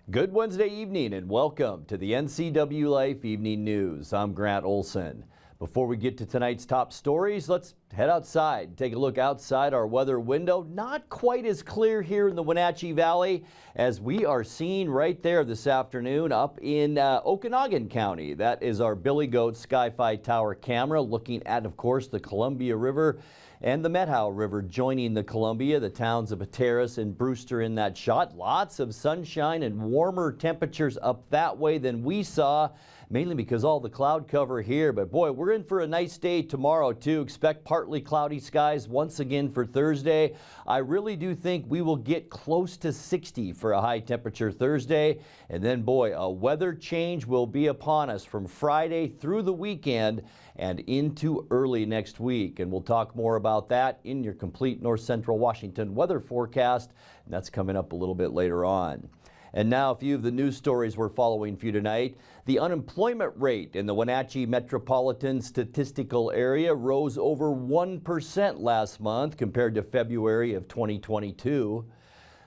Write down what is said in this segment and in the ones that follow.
Good Wednesday evening and welcome to the NCWLIFE Evening News. I'm Grant Olson. Before we get to tonight's top stories, let's head outside. Take a look outside our weather window. Not quite as clear here in the Wenatchee Valley as we are seeing right there this afternoon up in Okanogan County. That is our Billy Goat Sky-Fi Tower camera looking at, of course, the Columbia River and the Methow River joining the Columbia, the towns of Pateros and Brewster in that shot. Lots of sunshine and warmer temperatures up that way than we saw, mainly because all the cloud cover here. But boy, we're in for a nice day tomorrow too. Expect partly cloudy skies once again for Thursday. I really do think we will get close to 60 for a high temperature Thursday. And then boy, a weather change will be upon us from Friday through the weekend and into early next week. And we'll talk more about that in your complete North Central Washington weather forecast. And that's coming up a little bit later on. And now a few of the news stories we're following for you tonight. The unemployment rate in the Wenatchee metropolitan statistical area rose over 1% last month compared to February of 2022.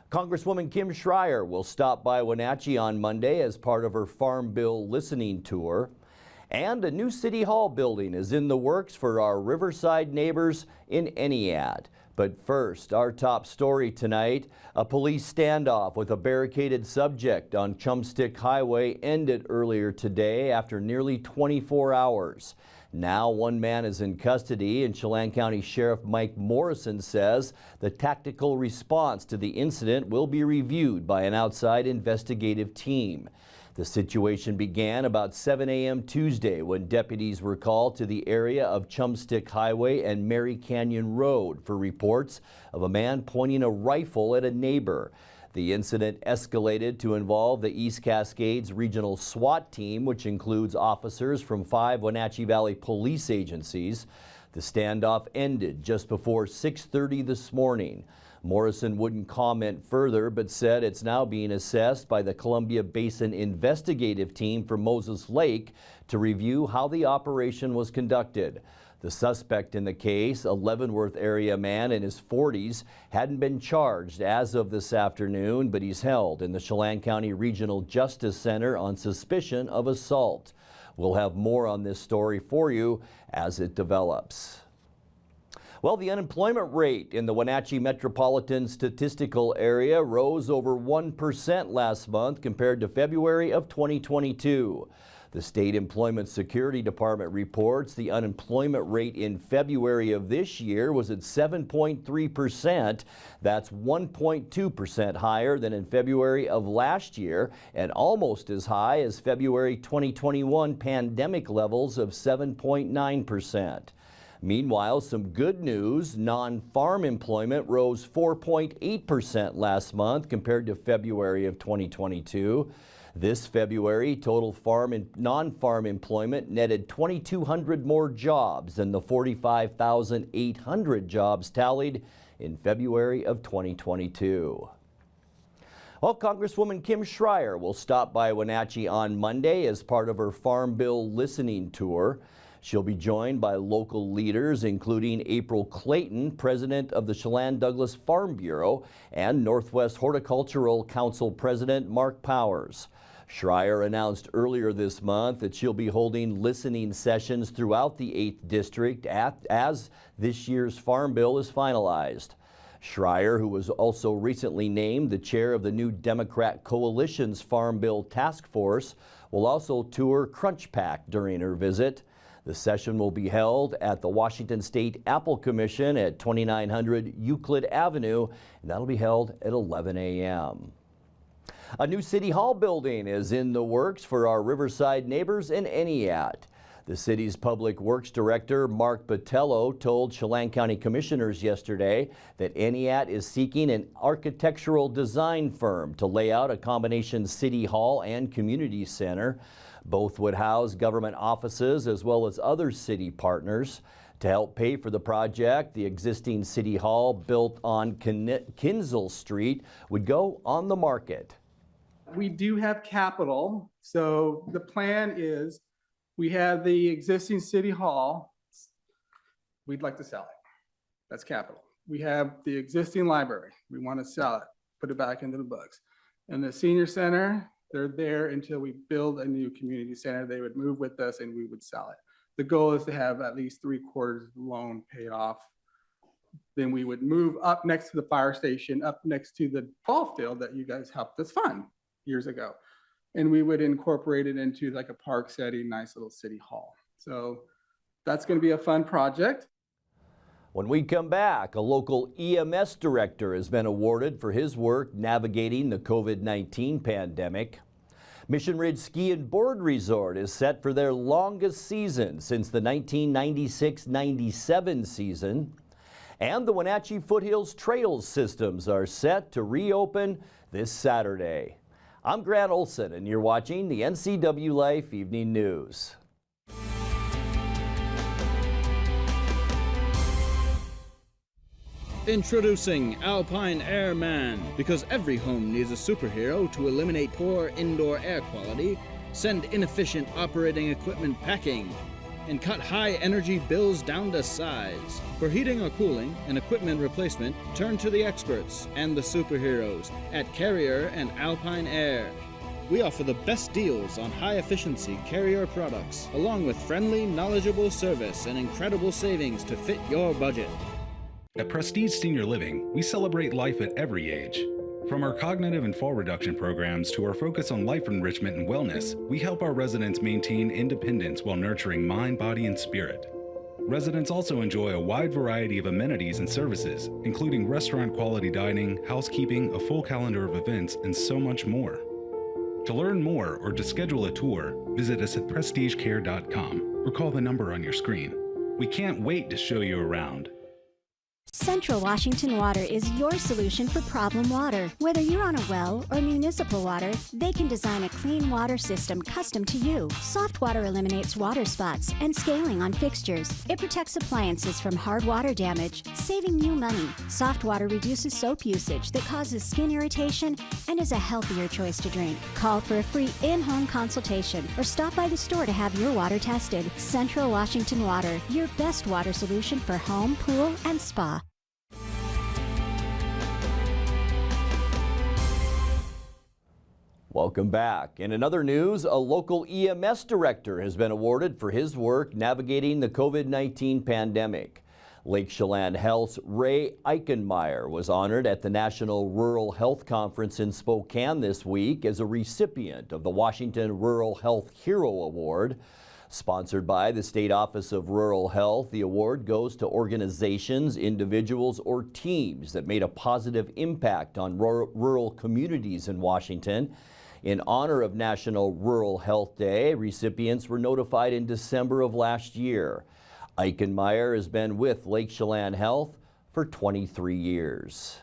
Congresswoman Kim Schrier will stop by Wenatchee on Monday as part of her Farm Bill listening tour. And a new City Hall building is in the works for our Riverside neighbors in Entiat. But first, our top story tonight, a police standoff with a barricaded subject on Chumstick Highway ended earlier today after nearly 24 hours. Now one man is in custody, and Chelan County Sheriff Mike Morrison says the tactical response to the incident will be reviewed by an outside investigative team. The situation began about 7 a.m. Tuesday when deputies were called to the area of Chumstick Highway and Mary Canyon Road for reports of a man pointing a rifle at a neighbor. The incident escalated to involve the East Cascades Regional SWAT team, which includes officers from 5 Wenatchee Valley police agencies. The standoff ended just before 6:30 this morning. Morrison wouldn't comment further, but said it's now being assessed by the Columbia Basin Investigative Team for Moses Lake to review how the operation was conducted. The suspect in the case, a Leavenworth area man in his 40s, hadn't been charged as of this afternoon, but he's held in the Chelan County Regional Justice Center on suspicion of assault. We'll have more on this story for you as it develops. Well, the unemployment rate in the Wenatchee metropolitan statistical area rose over 1% last month compared to February of 2022. The State Employment Security Department reports the unemployment rate in February of this year was at 7.3%. That's 1.2% higher than in February of last year and almost as high as February 2021 pandemic levels of 7.9%. Meanwhile, some good news, non-farm employment rose 4.8% last month compared to February of 2022. This February, total farm and non-farm employment netted 2,200 more jobs than the 45,800 jobs tallied in February of 2022. Well, Congresswoman Kim Schrier will stop by Wenatchee on Monday as part of her Farm Bill listening tour. She'll be joined by local leaders, including April Clayton, president of the Chelan-Douglas Farm Bureau, and Northwest Horticultural Council President Mark Powers. Schrier announced earlier this month that she'll be holding listening sessions throughout the 8th District as this year's Farm Bill is finalized. Schrier, who was also recently named the chair of the new Democrat Coalition's Farm Bill Task Force, will also tour Crunch Pack during her visit. The session will be held at the Washington State Apple Commission at 2900 Euclid Avenue, and that'll be held at 11 a.m. A new City Hall building is in the works for our Riverside neighbors in Entiat. The city's Public Works Director, Mark Botello, told Chelan County Commissioners yesterday that Entiat is seeking an architectural design firm to lay out a combination City Hall and Community Center. Both would house government offices as well as other city partners. To help pay for the project, the existing City Hall built on Kinzel Street would go on the market. We do have capital, so the plan is we have the existing City Hall. We'd like to sell it. That's capital. We have the existing library. We want to sell it, put it back into the books. And the senior center, they're there until we build a new community center. They would move with us and we would sell it. The goal is to have at least 3/4 of the loan paid off. Then we would move up next to the fire station, up next to the ball field that you guys helped us fund years ago. And we would incorporate it into like a park setting, nice little city hall. So that's going to be a fun project. When we come back, a local EMS director has been awarded for his work navigating the COVID-19 pandemic. Mission Ridge Ski and Board Resort is set for their longest season since the 1996-97 season. And the Wenatchee Foothills Trails systems are set to reopen this Saturday. I'm Grant Olson, and you're watching the NCWLIFE Evening News. Introducing Alpine Airman. Because every home needs a superhero to eliminate poor indoor air quality, send inefficient operating equipment packing, and cut high energy bills down to size. For heating or cooling and equipment replacement, turn to the experts and the superheroes at Carrier and Alpine Air. We offer the best deals on high-efficiency Carrier products, along with friendly, knowledgeable service and incredible savings to fit your budget. At Prestige Senior Living, we celebrate life at every age. From our cognitive and fall reduction programs to our focus on life enrichment and wellness, we help our residents maintain independence while nurturing mind, body, and spirit. Residents also enjoy a wide variety of amenities and services, including restaurant quality dining, housekeeping, a full calendar of events, and so much more. To learn more or to schedule a tour, visit us at prestigecare.com or call the number on your screen. We can't wait to show you around. Central Washington Water is your solution for problem water. Whether you're on a well or municipal water, they can design a clean water system custom to you. Soft water eliminates water spots and scaling on fixtures. It protects appliances from hard water damage, saving you money. Soft water reduces soap usage that causes skin irritation and is a healthier choice to drink. Call for a free in-home consultation or stop by the store to have your water tested. Central Washington Water, your best water solution for home, pool, and spa. Welcome back. In another news, a local EMS director has been awarded for his work navigating the COVID-19 pandemic. Lake Chelan Health's Ray Eichenmeyer was honored at the National Rural Health Conference in Spokane this week as a recipient of the Washington Rural Health Hero Award. Sponsored by the State Office of Rural Health, the award goes to organizations, individuals, or teams that made a positive impact on rural communities in Washington. In honor of National Rural Health Day, recipients were notified in December of last year. Eichenmeyer has been with Lake Chelan Health for 23 years.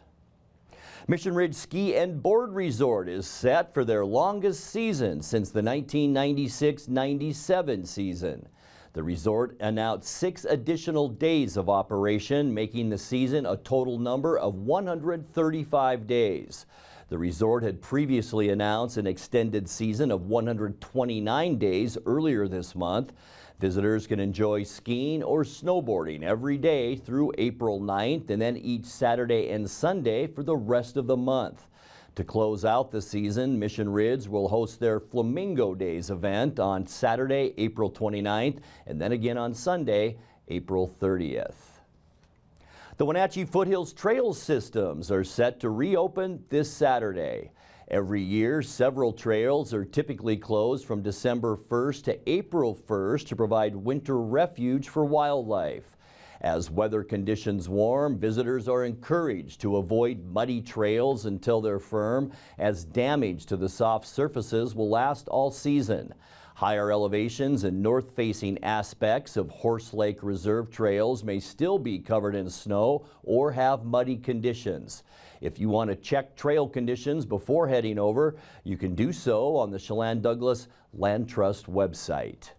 Mission Ridge Ski and Board Resort is set for their longest season since the 1996-97 season. The resort announced 6 additional days of operation, making the season a total number of 135 days. The resort had previously announced an extended season of 129 days earlier this month. Visitors can enjoy skiing or snowboarding every day through April 9th and then each Saturday and Sunday for the rest of the month. To close out the season, Mission Ridge will host their Flamingo Days event on Saturday, April 29th, and then again on Sunday, April 30th. The Wenatchee Foothills Trails systems are set to reopen this Saturday. Every year, several trails are typically closed from December 1st to April 1st to provide winter refuge for wildlife. As weather conditions warm, visitors are encouraged to avoid muddy trails until they're firm, as damage to the soft surfaces will last all season. Higher elevations and north-facing aspects of Horse Lake Reserve trails may still be covered in snow or have muddy conditions. If you want to check trail conditions before heading over, you can do so on the Chelan-Douglas Land Trust website.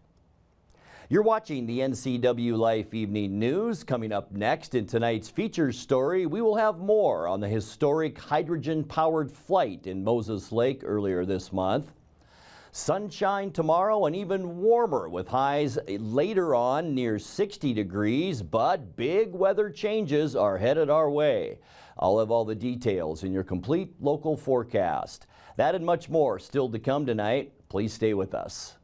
You're watching the NCWLIFE Evening News. Coming up next in tonight's feature story, we will have more on the historic hydrogen-powered flight in Moses Lake earlier this month. Sunshine tomorrow and even warmer with highs later on near 60 degrees, but big weather changes are headed our way. I'll have all the details in your complete local forecast. That and much more still to come tonight. Please stay with us.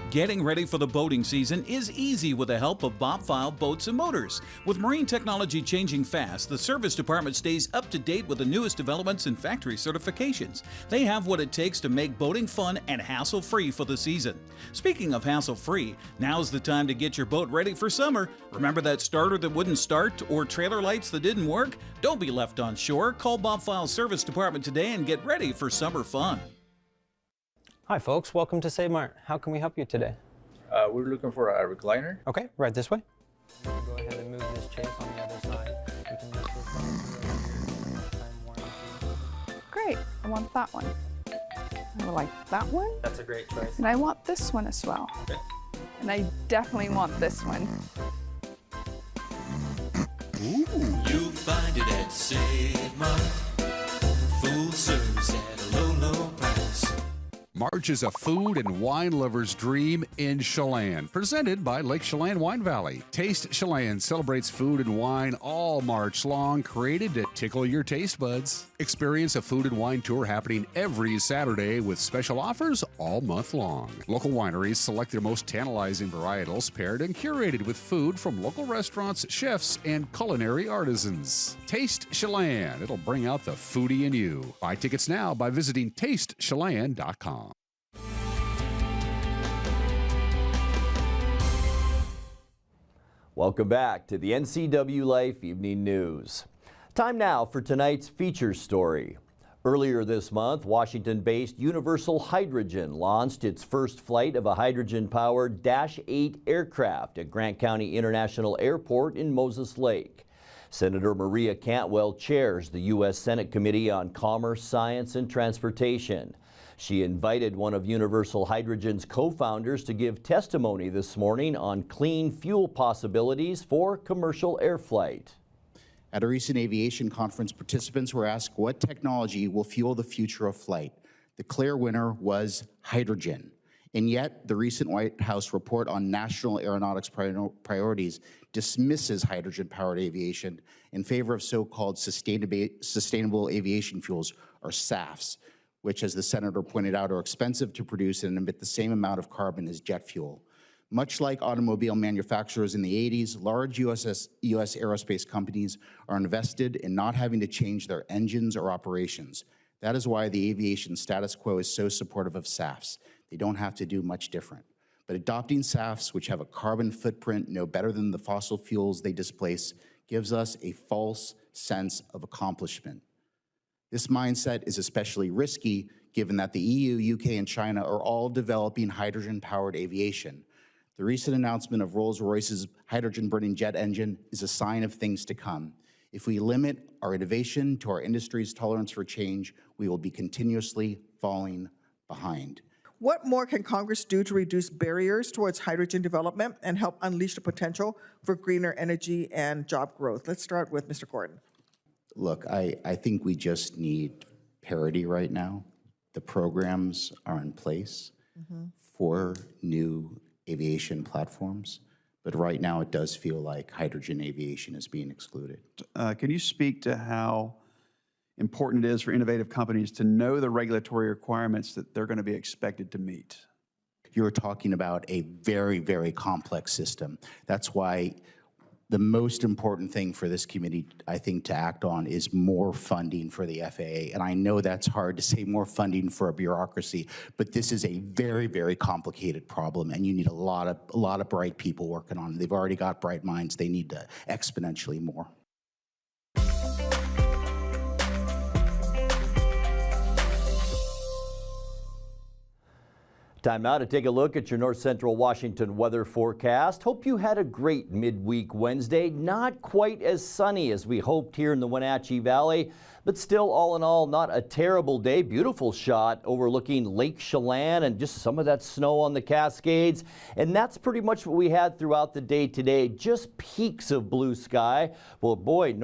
Getting ready for the boating season is easy with the help of Bob File Boats and Motors. With marine technology changing fast, the service department stays up to date with the newest developments and factory certifications. They have what it takes to make boating fun and hassle-free for the season. Speaking of hassle-free, now's the time to get your boat ready for summer. Remember that starter that wouldn't start or trailer lights that didn't work? Don't be left on shore. Call Bob File's service department today and get ready for summer fun. Hi folks, welcome to Save Mart. How can we help you today? We're looking for a recliner. Okay, right this way. Go ahead and move this chase on the other side. We can use this time warranty. Great, I want that one. I would like that one. That's a great choice. And I want this one as well. Okay. And I definitely want this one. You'll find it at Save Mart. Full service at a low, low price. March is a food and wine lover's dream in Chelan, presented by Lake Chelan Wine Valley. Taste Chelan celebrates food and wine all March long, created to tickle your taste buds. Experience a food and wine tour happening every Saturday with special offers all month long. Local wineries select their most tantalizing varietals paired and curated with food from local restaurants, chefs, and culinary artisans. Taste Chelan. It'll bring out the foodie in you. Buy tickets now by visiting tastechelan.com. Welcome back to the NCWLIFE Evening News. Time now for tonight's feature story. Earlier this month, Washington-based Universal Hydrogen launched its first flight of a hydrogen-powered Dash 8 aircraft at Grant County International Airport in Moses Lake. Senator Maria Cantwell chairs the U.S. Senate Committee on Commerce, Science, and Transportation. She invited one of Universal Hydrogen's co-founders to give testimony this morning on clean fuel possibilities for commercial air flight. At a recent aviation conference, participants were asked what technology will fuel the future of flight. The clear winner was hydrogen. And yet, the recent White House report on national aeronautics priorities dismisses hydrogen-powered aviation in favor of so-called sustainable aviation fuels, or SAFs, which, as the senator pointed out, are expensive to produce and emit the same amount of carbon as jet fuel. Much like automobile manufacturers in the 80s, large US aerospace companies are invested in not having to change their engines or operations. That is why the aviation status quo is so supportive of SAFs. They don't have to do much different. But adopting SAFs, which have a carbon footprint no better than the fossil fuels they displace, gives us a false sense of accomplishment. This mindset is especially risky given that the EU, UK, and China are all developing hydrogen-powered aviation. The recent announcement of Rolls-Royce's hydrogen-burning jet engine is a sign of things to come. If we limit our innovation to our industry's tolerance for change, we will be continuously falling behind. What more can Congress do to reduce barriers towards hydrogen development and help unleash the potential for greener energy and job growth? Let's start with Mr. Gordon. Look, I think we just need parity right now. The programs are in place for new aviation platforms, but right now it does feel like hydrogen aviation is being excluded. Can you speak to how important it is for innovative companies to know the regulatory requirements that they're going to be expected to meet? You're talking about a very, very complex system. That's why the most important thing for this committee, I think, to act on is more funding for the FAA. And I know that's hard to say, more funding for a bureaucracy, but this is a very, very complicated problem, and you need a lot of bright people working on it. They've already got bright minds. They need to exponentially more. Time now to take a look at your North Central Washington weather forecast. Hope you had a great midweek Wednesday. Not quite as sunny as we hoped here in the Wenatchee Valley, but still, all in all, not a terrible day. Beautiful shot overlooking Lake Chelan and just some of that snow on the Cascades. And that's pretty much what we had throughout the day today. Just peaks of blue sky. Well, boy,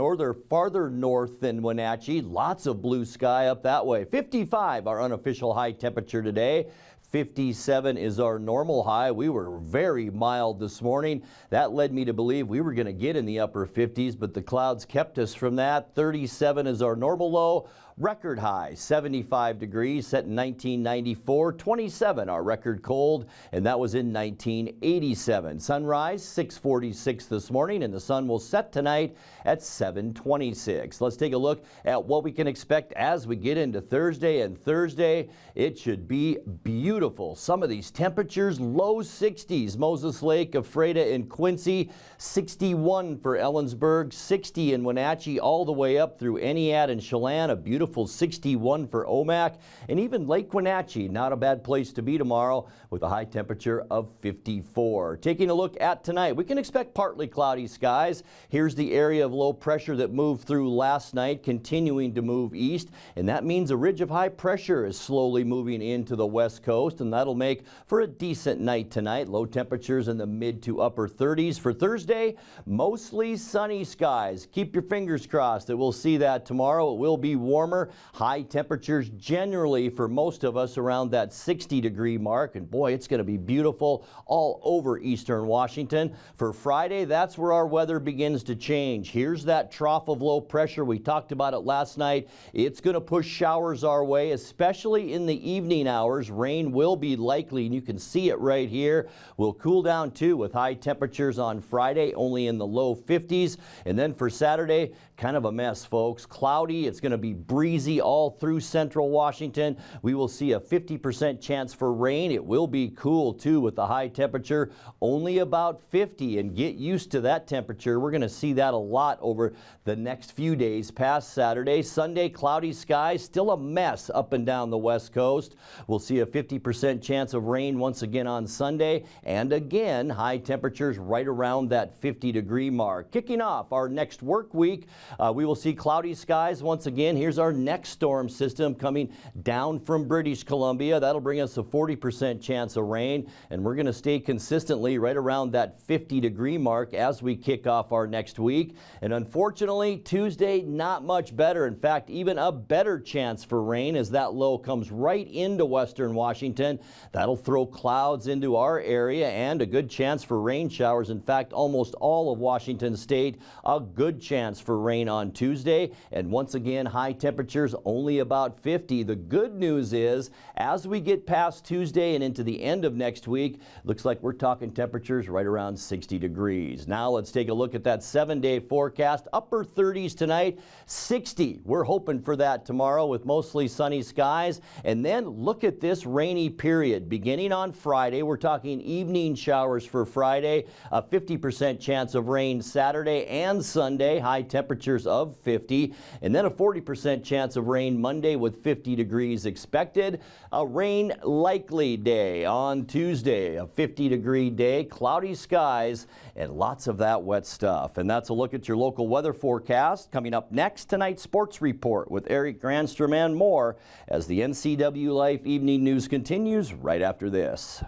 farther north than Wenatchee, lots of blue sky up that way. 55, our unofficial high temperature today. 57 is our normal high. We were very mild this morning. That led me to believe we were going to get in the upper 50s, but the clouds kept us from that. 37 is our normal low. Record high, 75 degrees, set in 1994. 27, our record cold, and that was in 1987. Sunrise, 6:46 this morning, and the sun will set tonight at 7:26. Let's take a look at what we can expect as we get into Thursday. And Thursday, it should be beautiful. Some of these temperatures, low 60s. Moses Lake, Ephrata, and Quincy. 61 for Ellensburg, 60 in Wenatchee, all the way up through Entiat and Chelan. A beautiful 61 for Omak, and even Lake Wenatchee, not a bad place to be tomorrow with a high temperature of 54. Taking a look at tonight, we can expect partly cloudy skies. Here's the area of low pressure that moved through last night, continuing to move east, and that means a ridge of high pressure is slowly moving into the west coast, and that'll make for a decent night tonight. Low temperatures in the mid to upper 30s. For Thursday, mostly sunny skies. Keep your fingers crossed that we'll see that tomorrow. It will be warmer. High temperatures generally for most of us around that 60-degree mark, and boy, it's going to be beautiful all over eastern Washington. For Friday, that's where our weather begins to change. Here's that trough of low pressure. We talked about it last night. It's going to push showers our way, especially in the evening hours. Rain will be likely, and you can see it right here. We'll cool down too with high temperatures on Friday, only in the low 50s. And then for Saturday, kind of a mess, folks. Cloudy. It's going to be breezy all through central Washington. We will see a 50% chance for rain. It will be cool too with the high temperature, only about 50, and get used to that temperature. We're going to see that a lot over the next few days past Saturday. Sunday, cloudy skies, still a mess up and down the west coast. We'll see a 50% chance of rain once again on Sunday, and again, high temperatures right around that 50-degree mark. Kicking off our next work week, we will see cloudy skies once again. Here's our next storm system coming down from British Columbia. That'll bring us a 40% chance of rain, and we're going to stay consistently right around that 50-degree mark as we kick off our next week. And unfortunately, Tuesday, not much better. In fact, even a better chance for rain as that low comes right into western Washington. That'll throw clouds into our area and a good chance for rain showers. In fact, almost all of Washington state, a good chance for rain on Tuesday. And once again, high temperatures only about 50. The good news is, as we get past Tuesday and into the end of next week, looks like we're talking temperatures right around 60 degrees. Now let's take a look at that 7-day forecast. Upper 30s tonight, 60. We're hoping for that tomorrow with mostly sunny skies. And then look at this rainy period. Beginning on Friday, we're talking evening showers for Friday, a 50% chance of rain Saturday and Sunday, high temperatures of 50, and then a 40% chance of rain Monday with 50 degrees expected. A rain likely day on Tuesday, a 50-degree day, cloudy skies, and lots of that wet stuff. And that's a look at your local weather forecast. Coming up next, tonight's sports report with Eric Granstrom and more as the NCWLIFE Evening News continues right after this.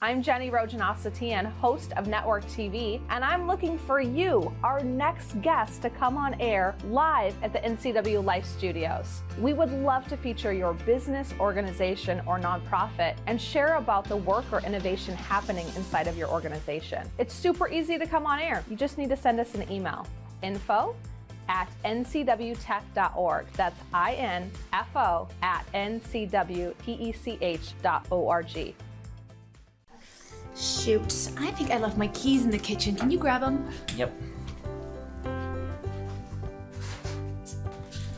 I'm Jenny Rojanasatian, host of Network TV, and I'm looking for you, our next guest, to come on air live at the NCWLIFE studios. We would love to feature your business, organization, or nonprofit and share about the work or innovation happening inside of your organization. It's super easy to come on air. You just need to send us an email, info at ncwtech.org. That's info at ncwtech.org. Shoot, I think I left my keys in the kitchen. Can you grab them? Yep.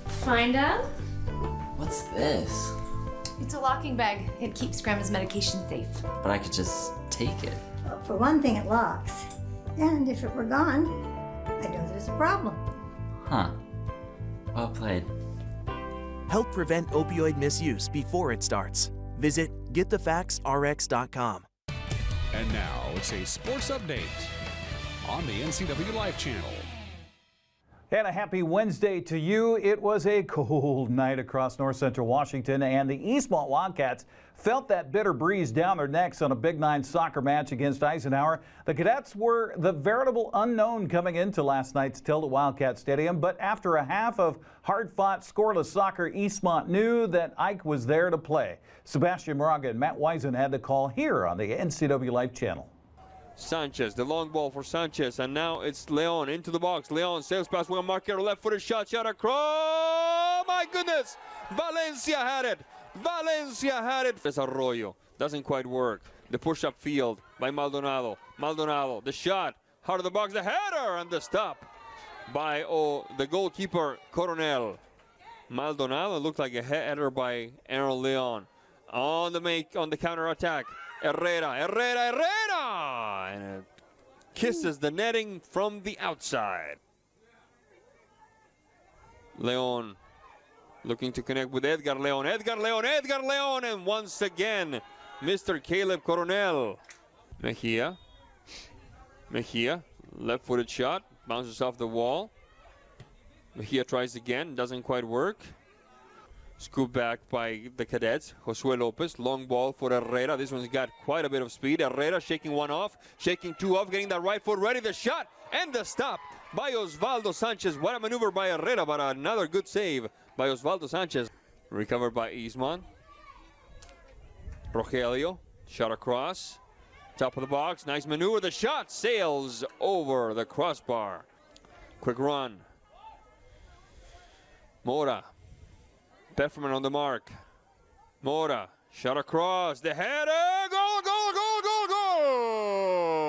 Find out? What's this? It's a locking bag. It keeps Grandma's medication safe. But I could just take it. Well, for one thing, it locks. And if it were gone, I know there's a problem. Huh. Well played. Help prevent opioid misuse before it starts. Visit getthefactsrx.com. And now it's a sports update on the NCWLIFE channel. And a happy Wednesday to you. It was a cold night across north central Washington, and the Eastmont Wildcats felt that bitter breeze down their necks on a Big 9 soccer match against Eisenhower. The Cadets were the veritable unknown coming into last night's tilt at Wildcat Stadium, but after a half of hard-fought, scoreless soccer, Eastmont knew that Ike was there to play. Sebastian Moraga and Matt Wisen had the call here on the NCWLIFE channel. Sanchez, the long ball for Sanchez, and now it's Leon into the box. Leon sails past one marker, left-footed shot across. My goodness! Valencia had it. Valencia had it. Desarrollo doesn't quite work. The push-up field by Maldonado. Maldonado, the shot, heart of the box, the header, and the stop by the goalkeeper Coronel. Maldonado looked like a header by Aaron Leon. On the counter attack. Herrera, and it kisses the netting from the outside. Leon looking to connect with Edgar Leon, and once again, Mr. Caleb Coronel. Mejia, left-footed shot, bounces off the wall. Mejia tries again, doesn't quite work. Scooped back by the Cadets. Josue Lopez, long ball for Herrera. This one's got quite a bit of speed. Herrera shaking one off, shaking two off, getting that right foot ready. The shot and the stop by Osvaldo Sanchez. What a maneuver by Herrera, but another good save by Osvaldo Sanchez. Recovered by Eastmont. Rogelio, shot across. Top of the box, nice maneuver. The shot sails over the crossbar. Quick run. Mora. Pefferman on the mark. Mora, shot across, the header, goal, goal, goal, goal, goal!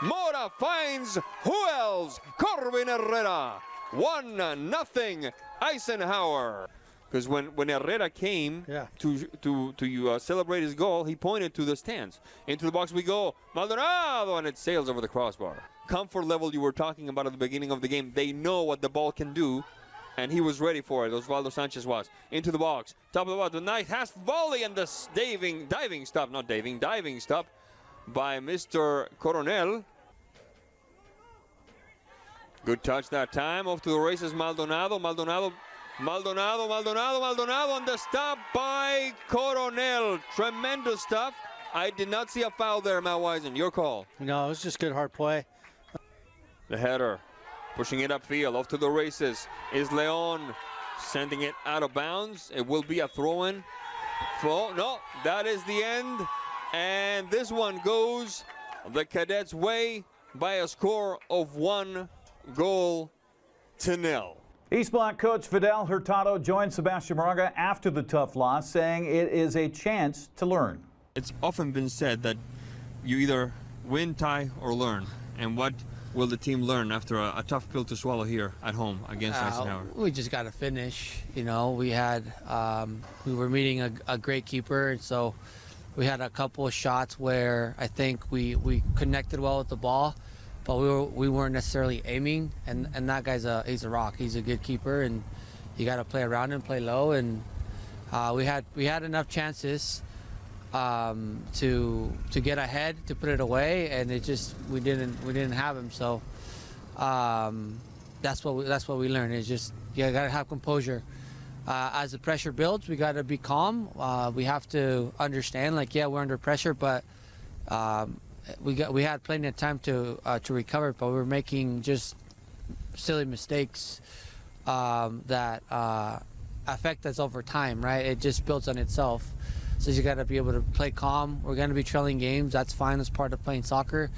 Mora finds who else? Corbin Herrera. 1-0 Eisenhower. Because when Herrera came to celebrate his goal, he pointed to the stands. Into the box we go, Maldonado, and it sails over the crossbar. Comfort level you were talking about at the beginning of the game. They know what the ball can do. And he was ready for it. Osvaldo Sanchez was. Into the box. Top of the box. The nice half volley and the diving stop by Mr. Coronel. Good touch that time. Off to the races, Maldonado. Maldonado, and the stop by Coronel. Tremendous stuff. I did not see a foul there, Matt Wisen. Your call. No, it was just good hard play. The header. Pushing it upfield, off to the races is Leon, sending it out of bounds. It will be a throw-in. No, that is the end. And this one goes the Cadets' way by a score of 1-0. Eastmont coach Fidel Hurtado joined Sebastian Moraga after the tough loss, saying it is a chance to learn. It's often been said that you either win, tie, or learn. And what will the team learn after a tough pill to swallow here at home against Eisenhower? We just got to finish. You know, we were meeting a great keeper, so we had a couple of shots where I think we connected well with the ball, but we weren't necessarily aiming. And that guy's he's a rock. He's a good keeper, and you got to play around him, play low. And we had enough chances to get ahead, to put it away, and it just we didn't have him. So that's what we learned. Is just you gotta have composure. As the pressure builds, we gotta be calm. We have to understand, like, yeah, we're under pressure, but we had plenty of time to recover, but we were making just silly mistakes that affect us over time, right? It just builds on itself. So you got to be able to play calm. We're going to be trailing games. That's fine. That's part of playing soccer.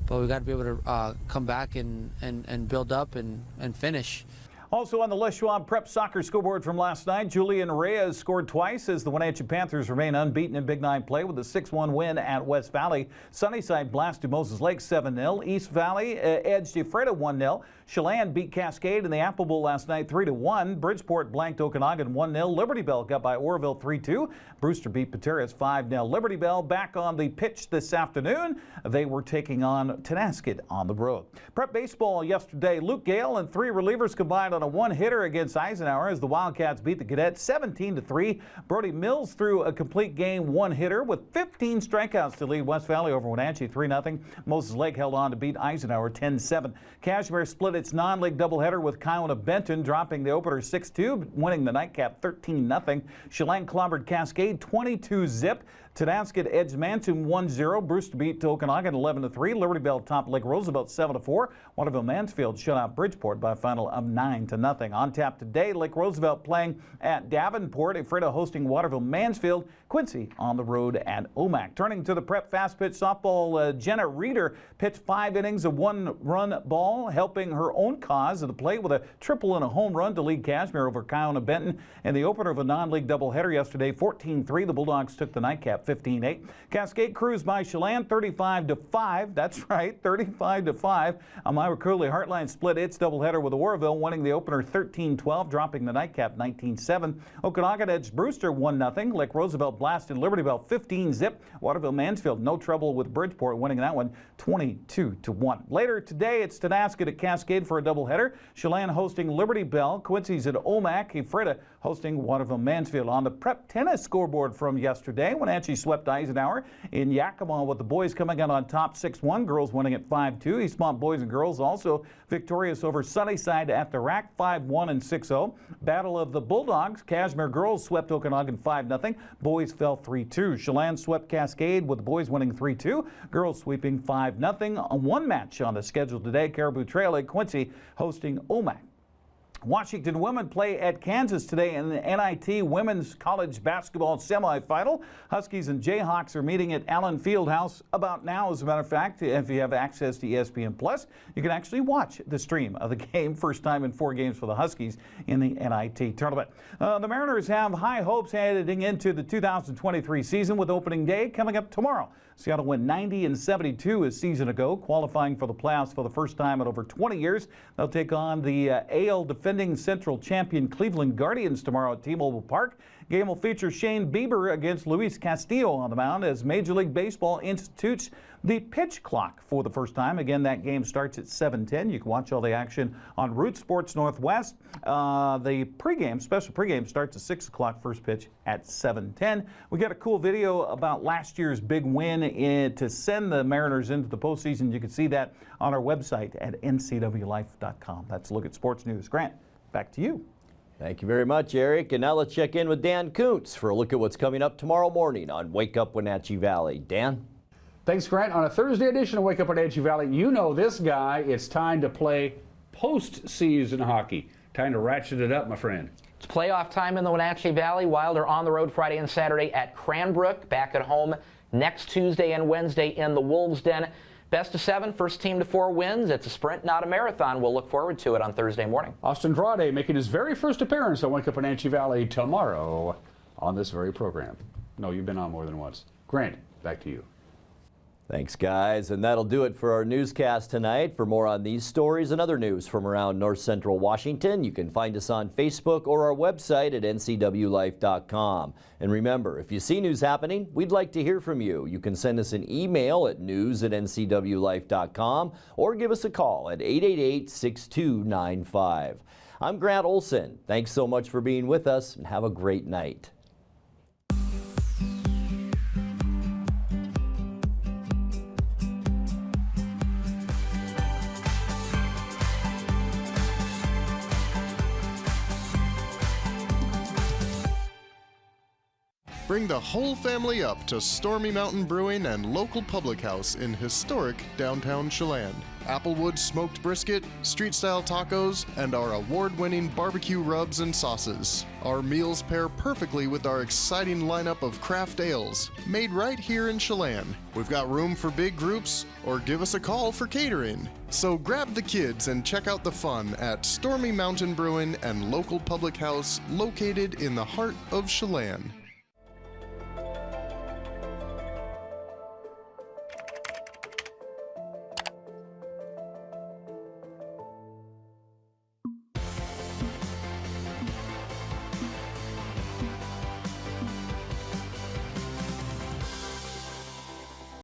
but we got to be able to come back and build up and finish. Also on the Les Schwab Prep Soccer scoreboard from last night, Julian Reyes scored twice as the Wenatchee Panthers remain unbeaten in Big 9 play with a 6-1 win at West Valley. Sunnyside blasted Moses Lake 7-0. East Valley edged Ephrata 1-0. Chelan beat Cascade in the Apple Bowl last night 3-1. Bridgeport blanked Okanagan 1-0. Liberty Bell got by Oroville 3-2. Brewster beat Pateras 5-0. Liberty Bell back on the pitch this afternoon. They were taking on Tenasket on the road. Prep baseball yesterday, Luke Gale and 3 relievers combined on a one-hitter against Eisenhower as the Wildcats beat the Cadets 17-3. Brody Mills threw a complete game one-hitter with 15 strikeouts to lead West Valley over Wenatchee 3-0. Moses Lake held on to beat Eisenhower 10-7. Kashmir split its non-league doubleheader with Kiona Benton, dropping the opener 6-2, winning the nightcap 13-0. Chelan clobbered Cascade 22-zip. Tenasket edged Manson 1-0. Brewster beat Okanagan 11-3. Liberty Bell topped Lake Roosevelt 7-4. Waterville Mansfield shut out Bridgeport by a final of 9-0. On tap today, Lake Roosevelt playing at Davenport. Ephrata hosting Waterville Mansfield. Quincy on the road at Omak. Turning to the prep fast pitch softball, Jenna Reeder pitched 5 innings of 1-run ball, helping her own cause at the plate with a triple and a home run to lead Kashmir over Kiona Benton in the opener of a non-league doubleheader yesterday. 14-3. The Bulldogs took the nightcap 15-8. Cascade cruised by Chelan 35-5. That's right, 35-5. Myra Cooley Heartline split its doubleheader with Oroville, winning the opener 13-12, dropping the nightcap 19-7. Okanagan edged Brewster 1-0. Lake Roosevelt blasted Liberty Bell 15-zip. Waterville Mansfield no trouble with Bridgeport, winning that one 22-1. Later today, it's Tenasket at Cascade for a doubleheader. Chelan hosting Liberty Bell. Quincy's at Omak. Ephrata hosting Waterville Mansfield. On the prep tennis scoreboard from yesterday, Wenatchee swept Eisenhower in Yakima with the boys coming out on top 6-1, girls winning at 5-2. Eastmont boys and girls also victorious over Sunnyside at the rack 5-1 and 6-0. Battle of the Bulldogs, Kashmir girls swept Okanagan 5-0. Boys fell 3-2. Chelan swept Cascade with the boys winning 3-2. Girls sweeping 5-0. One match on the schedule today, Caribou Trail at Quincy hosting Omak. Washington women play at Kansas today in the NIT Women's College Basketball Semifinal. Huskies and Jayhawks are meeting at Allen Fieldhouse about now. As a matter of fact, if you have access to ESPN+, you can actually watch the stream of the game. First time in 4 games for the Huskies in the NIT tournament. The Mariners have high hopes heading into the 2023 season with opening day coming up tomorrow. Seattle went 90-72 a season ago, qualifying for the playoffs for the first time in over 20 years. They'll take on the AL defending Central champion Cleveland Guardians tomorrow at T-Mobile Park. Game will feature Shane Bieber against Luis Castillo on the mound as Major League Baseball institutes the pitch clock for the first time. Again, that game starts at 7:10. You can watch all the action on Root Sports Northwest. The special pregame starts at 6 o'clock, first pitch at 7:10. We got a cool video about last year's big win to send the Mariners into the postseason. You can see that on our website at NCWLIFE.com. That's a look at sports news. Grant, back to you. Thank you very much, Eric. And now let's check in with Dan Kuntz for a look at what's coming up tomorrow morning on Wake Up Wenatchee Valley. Dan? Thanks, Grant. On a Thursday edition of Wake Up Wenatchee Valley, you know this guy. It's time to play postseason hockey. Time to ratchet it up, my friend. It's playoff time in the Wenatchee Valley. Wild are on the road Friday and Saturday at Cranbrook, back at home next Tuesday and Wednesday in the Wolves' Den. Best of 7, first team to 4 wins. It's a sprint, not a marathon. We'll look forward to it on Thursday morning. Austin Drade making his very first appearance on Wake Up Wenatchee Valley tomorrow on this very program. No, you've been on more than once. Grant, back to you. Thanks, guys. And that'll do it for our newscast tonight. For more on these stories and other news from around North Central Washington, you can find us on Facebook or our website at ncwlife.com. And remember, if you see news happening, we'd like to hear from you. You can send us an email at news@ncwlife.com or give us a call at 888-6295. I'm Grant Olson. Thanks so much for being with us, and have a great night. Bring the whole family up to Stormy Mountain Brewing and local public house in historic downtown Chelan. Applewood smoked brisket, street-style tacos, and our award-winning barbecue rubs and sauces. Our meals pair perfectly with our exciting lineup of craft ales, made right here in Chelan. We've got room for big groups, or give us a call for catering. So grab the kids and check out the fun at Stormy Mountain Brewing and local public house located in the heart of Chelan.